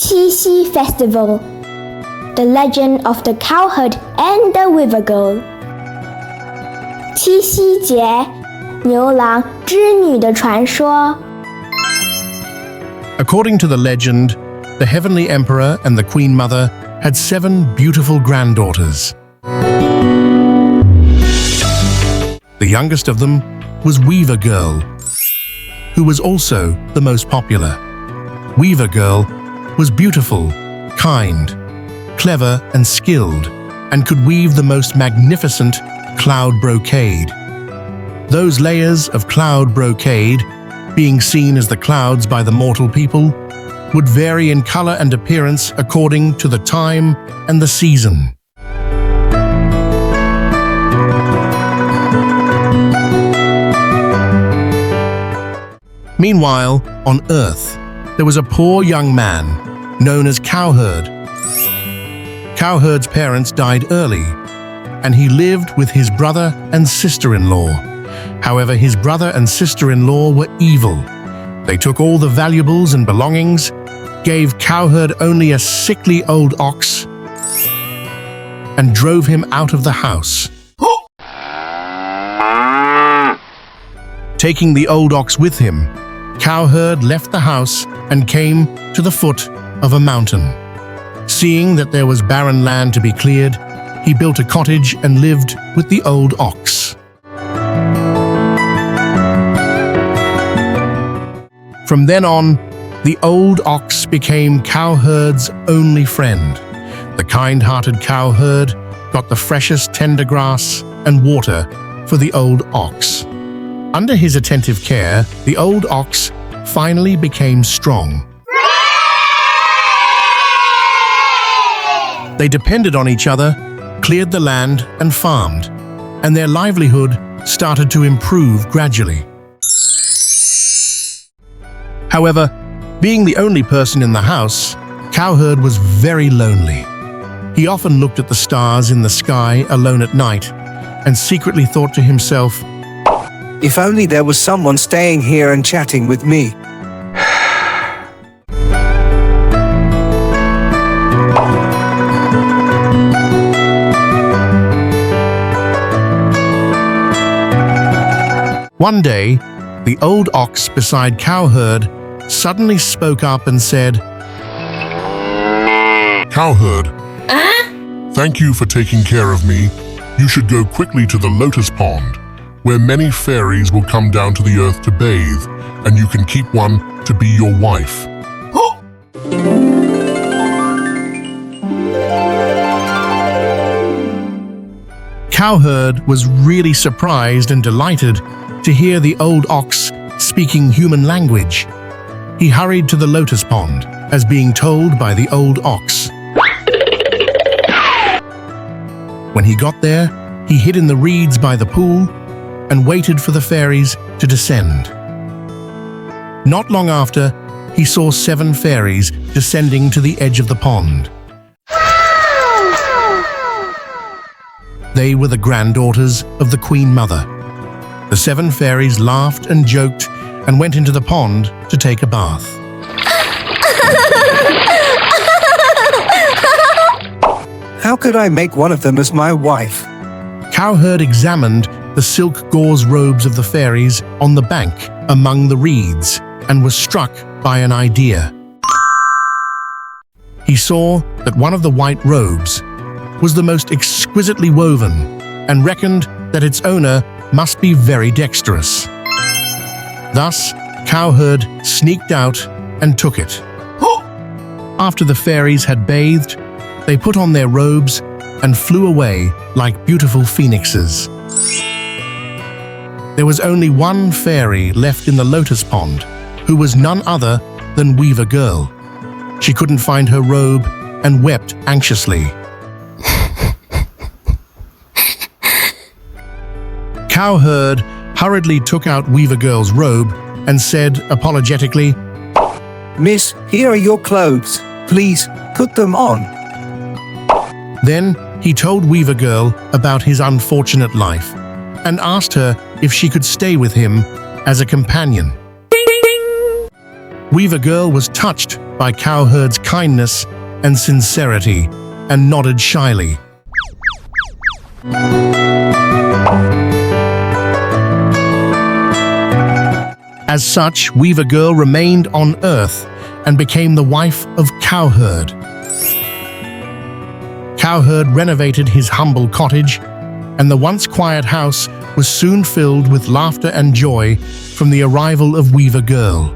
Qixi Festival, The Legend of the Cowherd and the Weaver Girl. 七夕节牛郎织女的传说。 According to the legend, the heavenly emperor and the queen mother had 7 beautiful granddaughters. The youngest of them was Weaver Girl, who was also the most popular. Weaver Girl was beautiful, kind, clever and skilled, and could weave the most magnificent cloud brocade. Those layers of cloud brocade, being seen as the clouds by the mortal people, would vary in color and appearance according to the time and the season. Meanwhile, on Earth, there was a poor young man known as Cowherd. Cowherd's parents died early, and he lived with his brother and sister-in-law. However, his brother and sister-in-law were evil. They took all the valuables and belongings, gave Cowherd only a sickly old ox, and drove him out of the house. Taking the old ox with him, Cowherd left the house and came to the foot of a mountain. Seeing that there was barren land to be cleared, he built a cottage and lived with the old ox. From then on, the old ox became Cowherd's only friend. The kind-hearted Cowherd got the freshest tender grass and water for the old ox. Under his attentive care, the old ox finally became strong. They depended on each other, cleared the land and farmed, and their livelihood started to improve gradually. However, being the only person in the house, Cowherd was very lonely. He often looked at the stars in the sky alone at night and secretly thought to himself, "If only there was someone staying here and chatting with me." One day, the old ox beside Cowherd suddenly spoke up and said, "Cowherd, thank you for taking care of me. You should go quickly to the lotus pond, where many fairies will come down to the earth to bathe, and you can keep one to be your wife." Cowherd was really surprised and delighted to hear the old ox speaking human language. He hurried to the lotus pond, as being told by the old ox. When he got there, he hid in the reeds by the pool and waited for the fairies to descend. Not long after, he saw 7 fairies descending to the edge of the pond. They were the granddaughters of the Queen Mother. The 7 fairies laughed and joked and went into the pond to take a bath. How could I make one of them as my wife? Cowherd examined the silk gauze robes of the fairies on the bank among the reeds and was struck by an idea. He saw that one of the white robes was the most exquisitely woven and reckoned that its owner must be very dexterous. Thus, Cowherd sneaked out and took it. After the fairies had bathed, they put on their robes and flew away like beautiful phoenixes. There was only one fairy left in the lotus pond, who was none other than Weaver Girl. She couldn't find her robe and wept anxiously. Cowherd hurriedly took out Weaver Girl's robe and said apologetically, "Miss, here are your clothes. Please, put them on." Then he told Weaver Girl about his unfortunate life and asked her if she could stay with him as a companion. Weaver Girl was touched by Cowherd's kindness and sincerity and nodded shyly. As such, Weaver Girl remained on Earth and became the wife of Cowherd. Cowherd renovated his humble cottage, and the once quiet house was soon filled with laughter and joy from the arrival of Weaver Girl.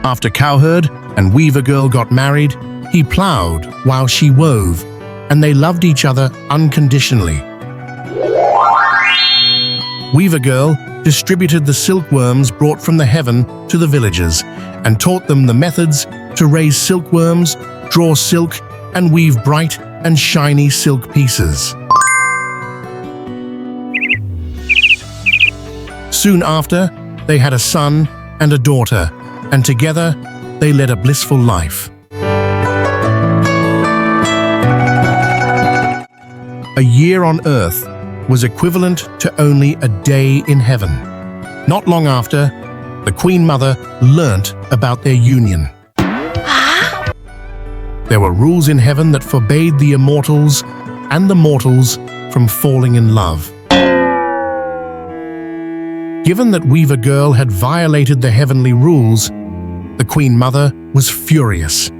After Cowherd and Weaver Girl got married, he plowed while she wove, and they loved each other unconditionally. Weaver Girl distributed the silkworms brought from the heaven to the villagers and taught them the methods to raise silkworms, draw silk, and weave bright and shiny silk pieces. Soon after, they had a son and a daughter, and together they led a blissful life. A year on Earth was equivalent to only a day in heaven. Not long after, the Queen Mother learnt about their union. There were rules in heaven that forbade the immortals and the mortals from falling in love. Given that Weaver Girl had violated the heavenly rules, the Queen Mother was furious.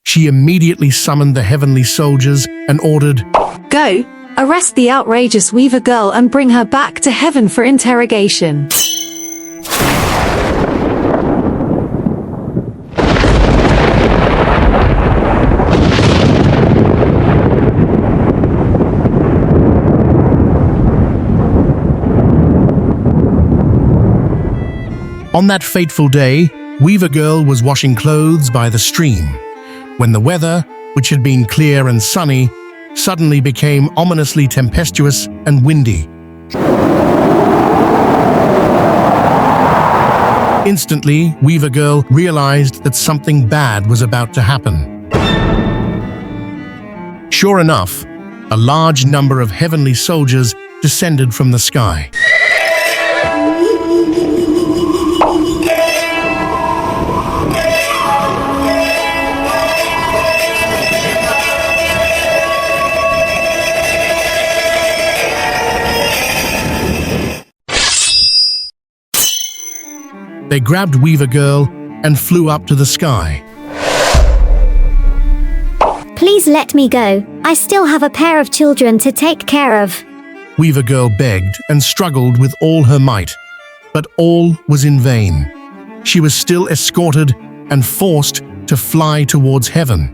She immediately summoned the heavenly soldiers and ordered, "Go, arrest the outrageous Weaver Girl and bring her back to heaven for interrogation." On that fateful day, Weaver Girl was washing clothes by the stream, when the weather, which had been clear and sunny, suddenly became ominously tempestuous and windy. Instantly, Weaver Girl realized that something bad was about to happen. Sure enough, a large number of heavenly soldiers descended from the sky. They grabbed Weaver Girl and flew up to the sky. "Please let me go. I still have a pair of children to take care of." Weaver Girl begged and struggled with all her might, but all was in vain. She was still escorted and forced to fly towards heaven.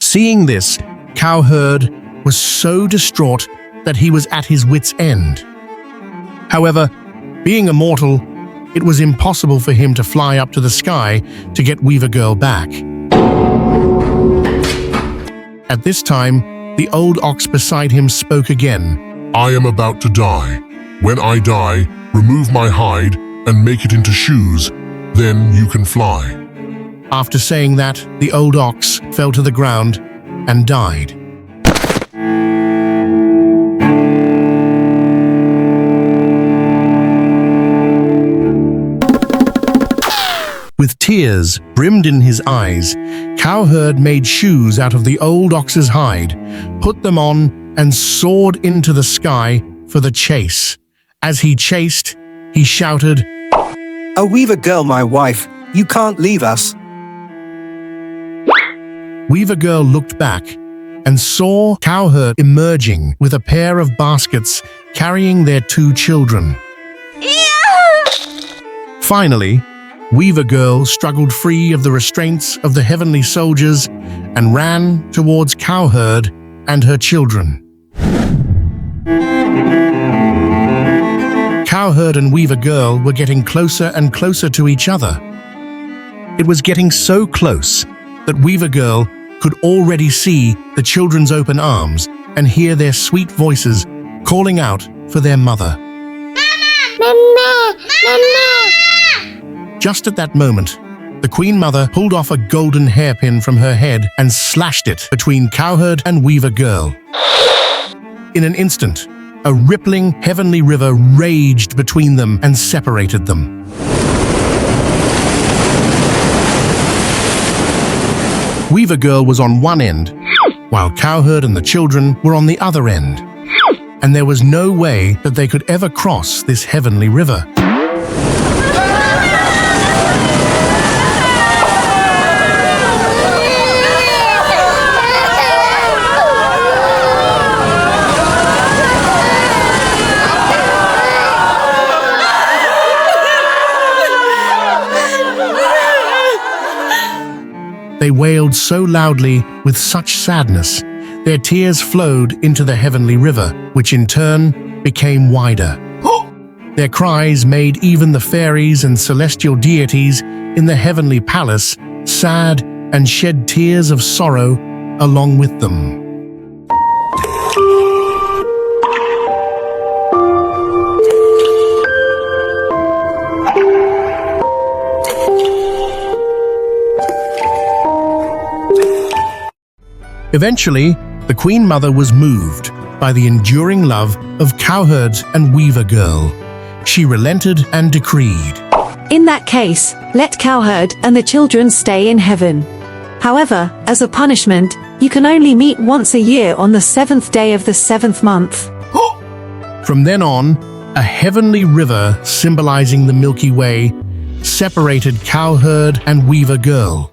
Seeing this, Cowherd was so distraught that he was at his wit's end. However, being a mortal, it was impossible for him to fly up to the sky to get Weaver Girl back. At this time, the old ox beside him spoke again. "I am about to die. When I die, remove my hide and make it into shoes. Then you can fly." After saying that, the old ox fell to the ground and died. With tears brimmed in his eyes, Cowherd made shoes out of the old ox's hide, put them on, and soared into the sky for the chase. As he chased, he shouted, "Oh, Weaver Girl, my wife, you can't leave us." Weaver Girl looked back and saw Cowherd emerging with a pair of baskets carrying their 2 children. Finally, Weaver Girl struggled free of the restraints of the heavenly soldiers and ran towards Cowherd and her children. Cowherd and Weaver Girl were getting closer and closer to each other. It was getting so close that Weaver Girl could already see the children's open arms and hear their sweet voices calling out for their mother. Mama! Mama! Just at that moment, the Queen Mother pulled off a golden hairpin from her head and slashed it between Cowherd and Weaver Girl. In an instant, a rippling heavenly river raged between them and separated them. Weaver Girl was on one end, while Cowherd and the children were on the other end, and there was no way that they could ever cross this heavenly river. They wailed so loudly with such sadness, their tears flowed into the heavenly river, which in turn became wider. Their cries made even the fairies and celestial deities in the heavenly palace sad and shed tears of sorrow along with them. Eventually, the Queen Mother was moved by the enduring love of Cowherd and Weaver Girl. She relented and decreed, In that case, let Cowherd and the children stay in heaven. However, as a punishment, you can only meet once a year on the 7th day of the 7th month. From then on, a heavenly river symbolizing the Milky Way separated Cowherd and Weaver Girl.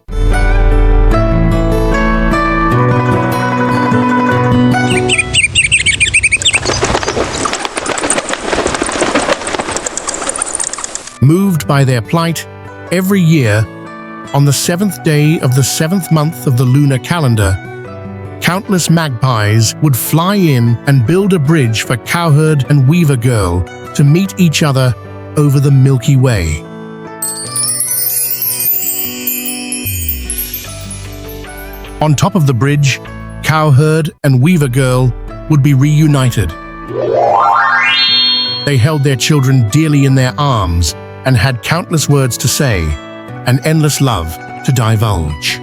Moved by their plight, every year, on the 7th day of the 7th month of the lunar calendar, countless magpies would fly in and build a bridge for Cowherd and Weaver Girl to meet each other over the Milky Way. On top of the bridge, Cowherd and Weaver Girl would be reunited. They held their children dearly in their arms and had countless words to say, and endless love to divulge.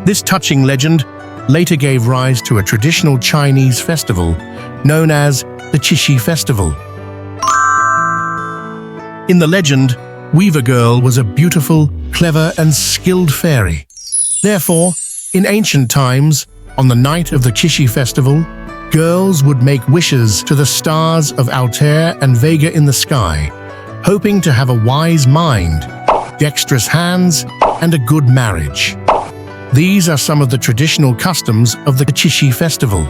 This touching legend later gave rise to a traditional Chinese festival known as the Qixi Festival. In the legend, Weaver Girl was a beautiful, clever, and skilled fairy. Therefore, in ancient times, on the night of the Qixi Festival, girls would make wishes to the stars of Altair and Vega in the sky, hoping to have a wise mind, dexterous hands, and a good marriage. These are some of the traditional customs of the Qixi Festival.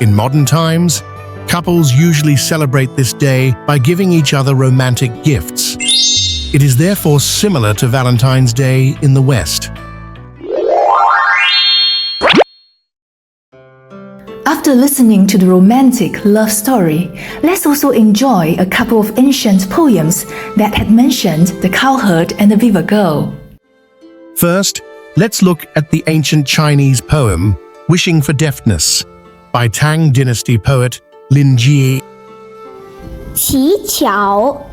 In modern times, couples usually celebrate this day by giving each other romantic gifts. It is therefore similar to Valentine's Day in the West. After listening to the romantic love story, let's also enjoy a couple of ancient poems that had mentioned the Cowherd and the Weaver Girl. First, let's look at the ancient Chinese poem, Wishing for Deftness, by Tang Dynasty poet Lin Jie. 乞巧，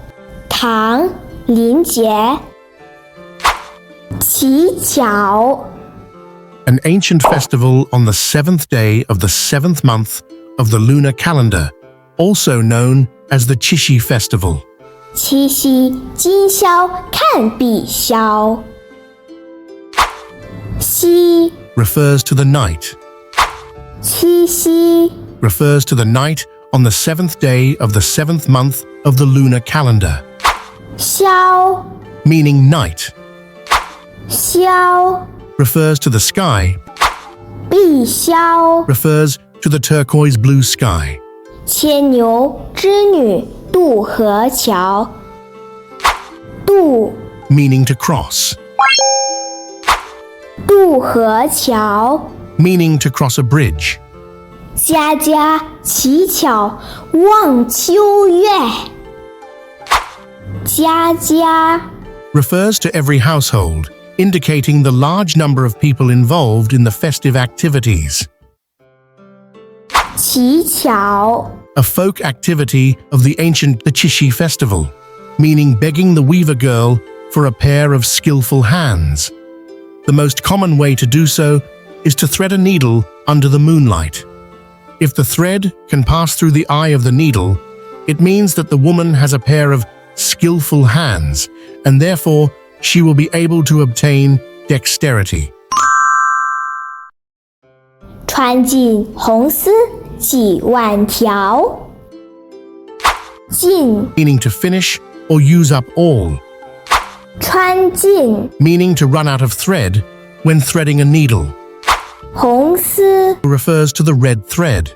唐·林杰。乞巧。 An ancient festival on the 7th day of the 7th month of the lunar calendar, also known as the Qixi Festival. 七夕今宵看碧霄。夕 refers to the night. 七夕 refers to the night on the 7th day of the 7th month of the lunar calendar. 宵 meaning night. 宵 refers to the sky. 碧霄 refers to the turquoise blue sky. 牵牛织女渡河桥。渡 meaning to cross. 渡河桥。 meaning to cross a bridge. 家家乞巧望秋月。家家 refers to every household, indicating the large number of people involved in the festive activities. 乞巧 a folk activity of the ancient Qixi Festival, meaning begging the weaver girl for a pair of skillful hands. The most common way to do so is to thread a needle under the moonlight. If the thread can pass through the eye of the needle, it means that the woman has a pair of skillful hands, and therefore she will be able to obtain dexterity. 穿进红丝几万条。尽 Meaning to finish or use up all. 穿进 Meaning to run out of thread when threading a needle. 红丝 Refers to the red thread.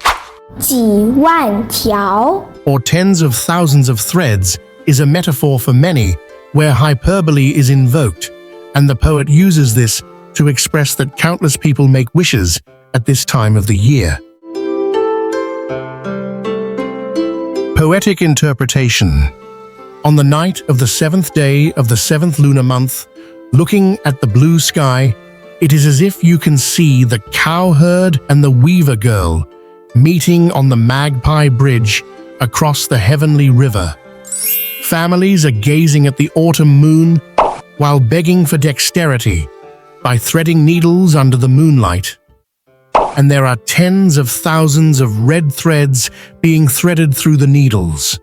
几万条。Or tens of thousands of threads is a metaphor for many, where hyperbole is invoked, and the poet uses this to express that countless people make wishes at this time of the year. Poetic interpretation. On the night of the 7th day of the 7th lunar month, looking at the blue sky, it is as if you can see the cowherd and the weaver girl meeting on the Magpie Bridge across the heavenly river. Families are gazing at the autumn moon while begging for dexterity by threading needles under the moonlight. And there are tens of thousands of red threads being threaded through the needles.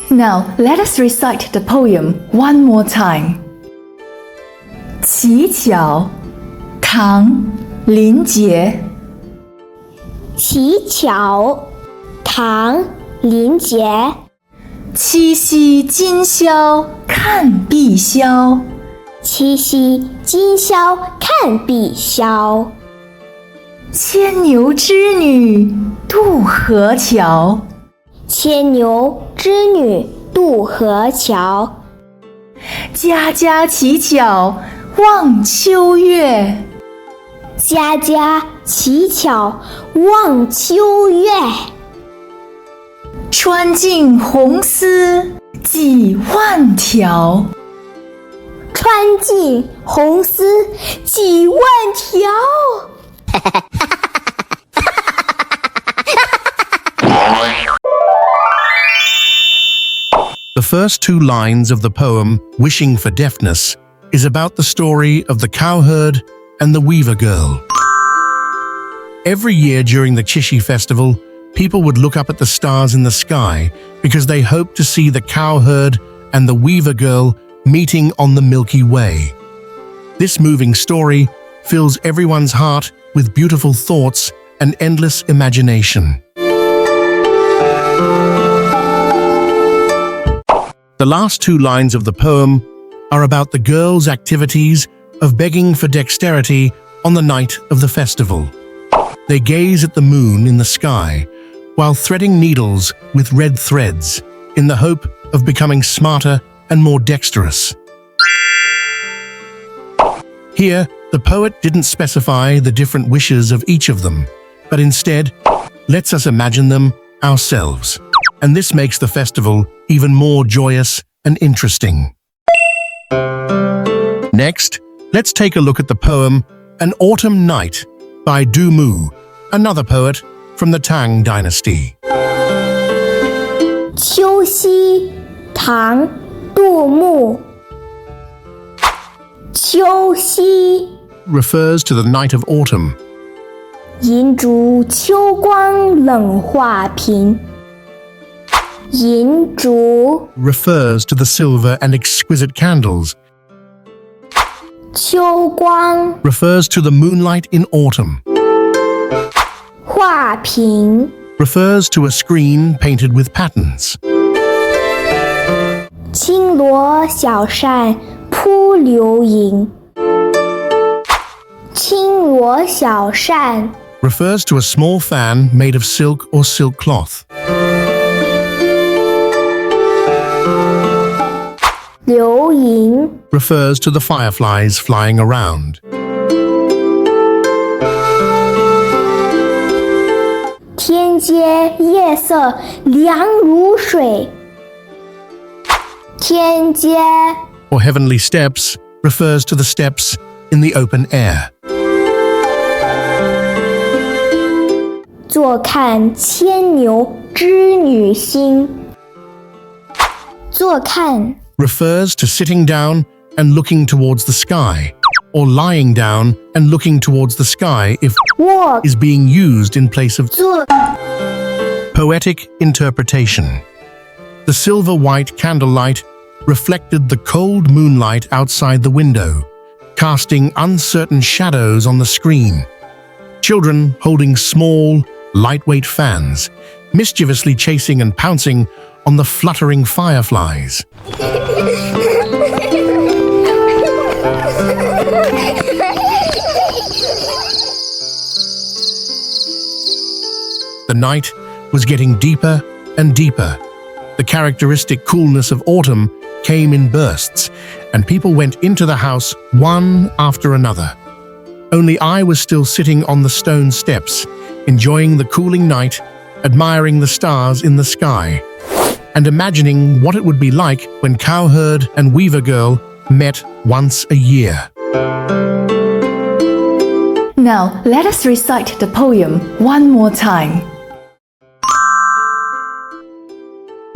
Now, let us recite the poem one more time. 乞巧，唐，林杰。乞巧，唐，林杰。七夕今宵看碧霄，七夕今宵看碧霄。牵牛织女渡河桥，牵牛织女渡河桥。家家乞巧望秋月，家家乞巧望秋月。穿进红丝几万条，穿进红丝几万条。The first two lines of the poem, Wishing for Deftness, is about the story of the cowherd and the weaver girl. Every year during the Qixi Festival, people would look up at the stars in the sky because they hoped to see the cowherd and the weaver girl meeting on the Milky Way. This moving story fills everyone's heart with beautiful thoughts and endless imagination. The last two lines of the poem are about the girls' activities of begging for dexterity on the night of the festival. They gaze at the moon in the sky while threading needles with red threads in the hope of becoming smarter and more dexterous. Here, the poet didn't specify the different wishes of each of them, but instead lets us imagine them ourselves. And this makes the festival even more joyous and interesting. Next, let's take a look at the poem An Autumn Night by Du Mu, another poet from the Tang Dynasty. 秋夕，唐，杜牧。秋夕， refers to the night of autumn. 银烛秋光冷画屏。银烛， refers to the silver and exquisite candles. 秋光， refers to the moonlight in autumn. 画屏， refers to a screen painted with patterns. 轻罗小扇扑流萤。轻罗小扇， refers to a small fan made of silk or silk cloth. 流萤， refers to the fireflies flying around. 天阶夜色凉如水。天阶， or heavenly steps refers to the steps in the open air. 坐看牵牛织女星。坐看 refers to sitting down and looking towards the sky, or lying down and looking towards the sky if 卧 is being used in place of 坐 poetic interpretation. The silver-white candlelight reflected the cold moonlight outside the window, casting uncertain shadows on the screen. Children holding small, lightweight fans, mischievously chasing and pouncing on the fluttering fireflies. The night was getting deeper and deeper. The characteristic coolness of autumn came in bursts, and people went into the house one after another. Only I was still sitting on the stone steps, enjoying the cooling night, admiring the stars in the sky, and imagining what it would be like when Cowherd and Weaver Girl met once a year. Now, let us recite the poem one more time.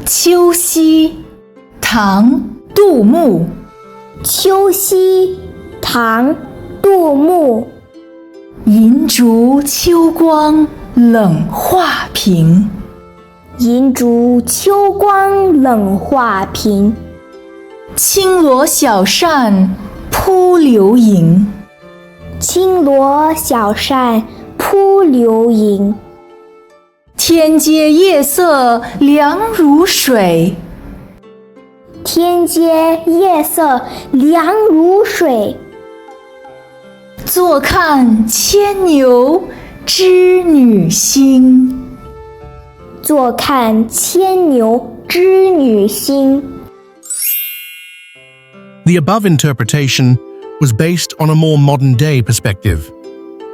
秋夕，唐·杜牧。秋夕，唐·杜牧。银烛秋光冷画屏，银烛秋光冷画屏。轻罗小扇扑流萤，轻罗小扇扑流萤。天阶夜色凉如水，天阶夜色凉如水。坐看牵牛织女星，坐看牵牛织女星。The above interpretation was based on a more modern-day perspective.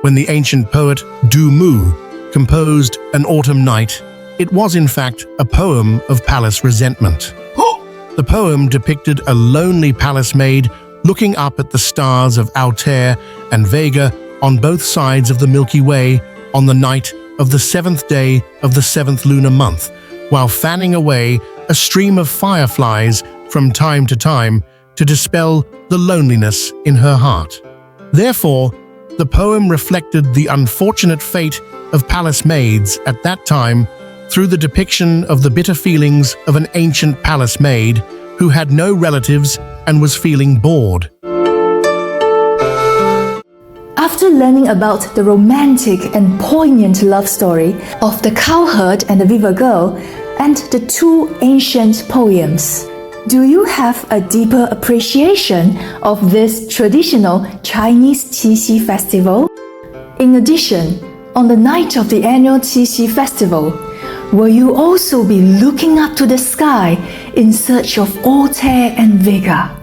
When the ancient poet Du Mu composed An Autumn Night, it was in fact a poem of palace resentment. The poem depicted a lonely palace maid looking up at the stars of Altair and Vega on both sides of the Milky Way on the night of the 7th day of the 7th lunar month, while fanning away a stream of fireflies from time to dispel the loneliness in her heart. Therefore, the poem reflected the unfortunate fate of palace maids at that time through the depiction of the bitter feelings of an ancient palace maid who had no relatives and was feeling bored. After learning about the romantic and poignant love story of the Cowherd and the Weaver Girl and the two ancient poems, do you have a deeper appreciation of this traditional Chinese Qixi Festival? In addition, on the night of the annual Qixi Festival, will you also be looking up to the sky in search of Altair and Vega?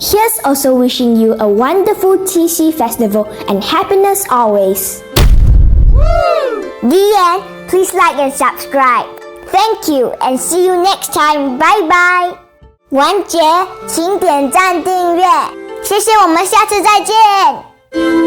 Here's also wishing you a wonderful Qixi Festival and happiness always. The end. Please like and subscribe. Thank you and see you next time. Bye bye. 完结，请点赞订阅，谢谢，我们下次再见。